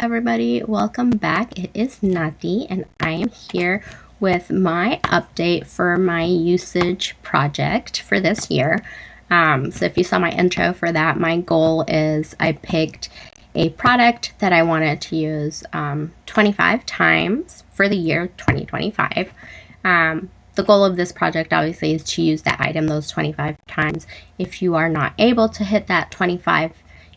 everybody, welcome back. It is Nati and I am here with my update for my usage project for this year. So if you saw my intro for that, my goal is I picked a product that I wanted to use 25 times for the year 2025. The goal of this project obviously is to use that item those 25 times. If you are not able to hit that 25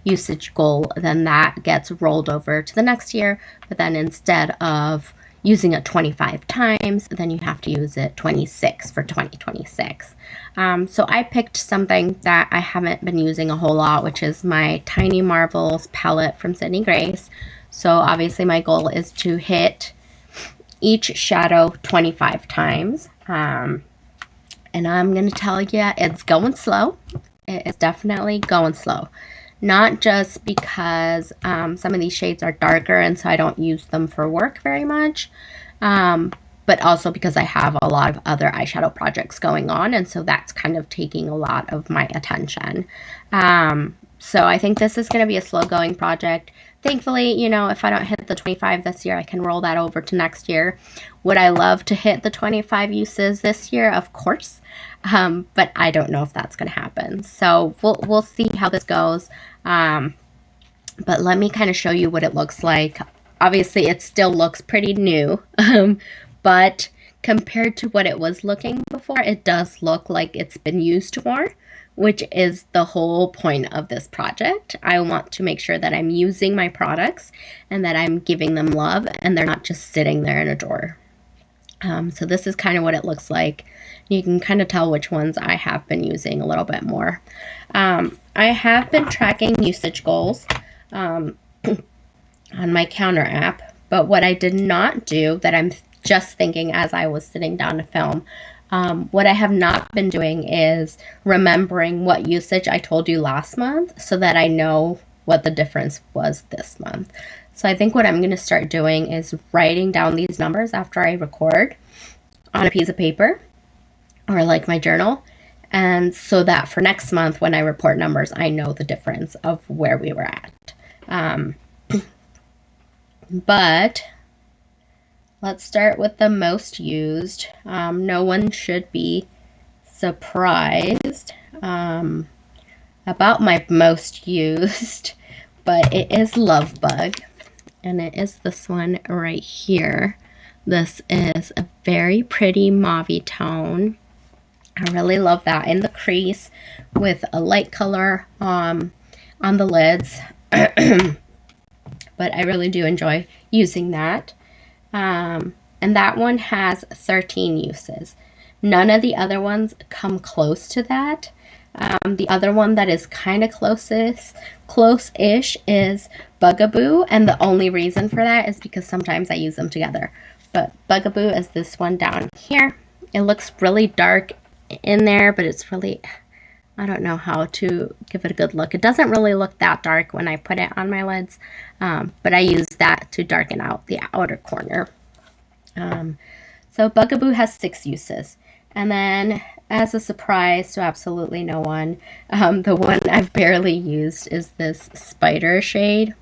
usage goal, then that gets rolled over to the next year. But then instead of using it 25 times, then you have to use it 26 for 2026. So I picked something that I haven't been using a whole lot, which is my Tiny Marvels palette from Sydney Grace. So obviously my goal is to hit each shadow 25 times. And I'm going to tell you, it's going slow. It is definitely going slow. Not just because some of these shades are darker and so I don't use them for work very much, but also because I have a lot of other eyeshadow projects going on, and so that's kind of taking a lot of my attention. So I think this is going to be a slow-going project. Thankfully, you know, if I don't hit the 25 this year, I can roll that over to next year. Would I love to hit the 25 uses this year? Of course. But I don't know if that's going to happen. So we'll see how this goes. But let me kind of show you what it looks like. Obviously, it still looks pretty new. But compared to what it was looking before, it does look like it's been used more, which is the whole point of this project. I want to make sure that I'm using my products and that I'm giving them love and they're not just sitting there in a drawer. So this is kind of what it looks like. You can kind of tell which ones I have been using a little bit more. I have been tracking usage goals on my Counter app, but what I did not do, that I'm just thinking as I was sitting down to film, what I have not been doing is remembering what usage I told you last month so that I know what the difference was this month. So I think what I'm going to start doing is writing down these numbers after I record on a piece of paper or like my journal. And so that for next month when I report numbers, I know the difference of where we were at. But let's start with the most used. No one should be surprised about my most used, but it is Love Bug. And it is this one right here. This is a very pretty mauve tone. I really love that in the crease with a light color on the lids. But I really do enjoy using that. And that one has 13 uses. None of the other ones come close to that. The other one that is kind of close-ish is Bugaboo, and the only reason for that is because sometimes I use them together. But Bugaboo is this one down here. It looks really dark in there, but it's really, I don't know how to give it a good look. It doesn't really look that dark when I put it on my lids, but I use that to darken out the outer corner. So Bugaboo has 6 uses. And then, as a surprise to absolutely no one, the one I've barely used is this Spider shade.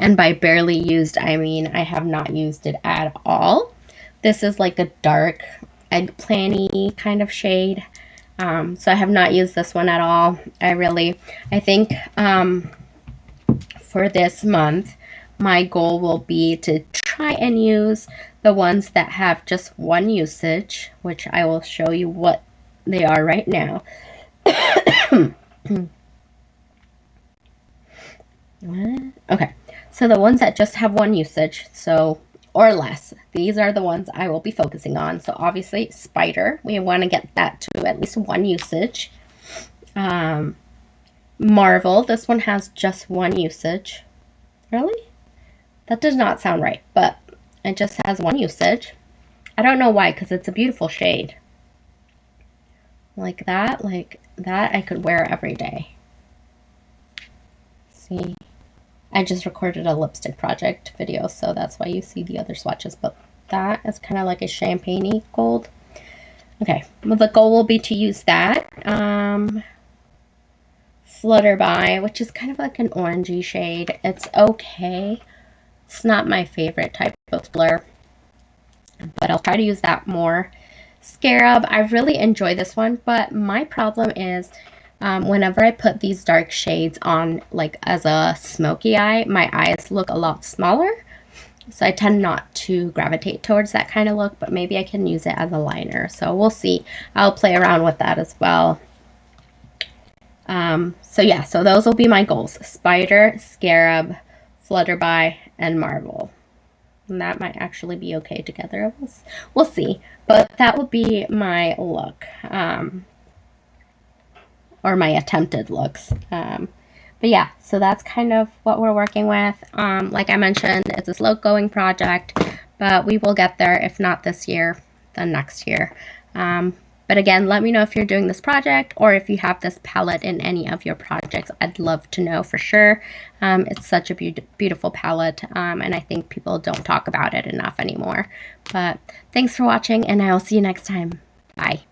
And by barely used, I mean I have not used it at all. This is like a dark eggplant-y kind of shade. So I have not used this one at all. I think for this month, my goal will be to try and use the ones that have just one usage, which I will show you what they are right now. Okay, so the ones that just have one usage, so or less, these are the ones I will be focusing on. So obviously Spider, we want to get that to at least one usage. Marvel, this one has just one usage. Really? That does not sound right, but it just has one usage. I don't know why, because it's a beautiful shade. Like that I could wear every day. See? I just recorded a lipstick project video, so that's why you see the other swatches, but that is kind of like a champagne-y gold. Okay, well, the goal will be to use that. Flutterby, which is kind of like an orangey shade. It's okay. It's not my favorite type of blur, but I'll try to use that more. Scarab, I really enjoy this one, but my problem is whenever I put these dark shades on, like as a smoky eye, my eyes look a lot smaller. So I tend not to gravitate towards that kind of look, but maybe I can use it as a liner. So we'll see. I'll play around with that as well. So yeah, so those will be my goals. Spider, Scarab, Flutterby, and Marvel. And that might actually be okay together. We'll see. But that will be my look. Or my attempted looks. But yeah, so that's kind of what we're working with. Like I mentioned, it's a slow going project, but we will get there. If not this year, then next year. But again, let me know if you're doing this project or if you have this palette in any of your projects. I'd love to know for sure. It's such a beautiful palette, and I think people don't talk about it enough anymore. But thanks for watching, and I will see you next time. Bye.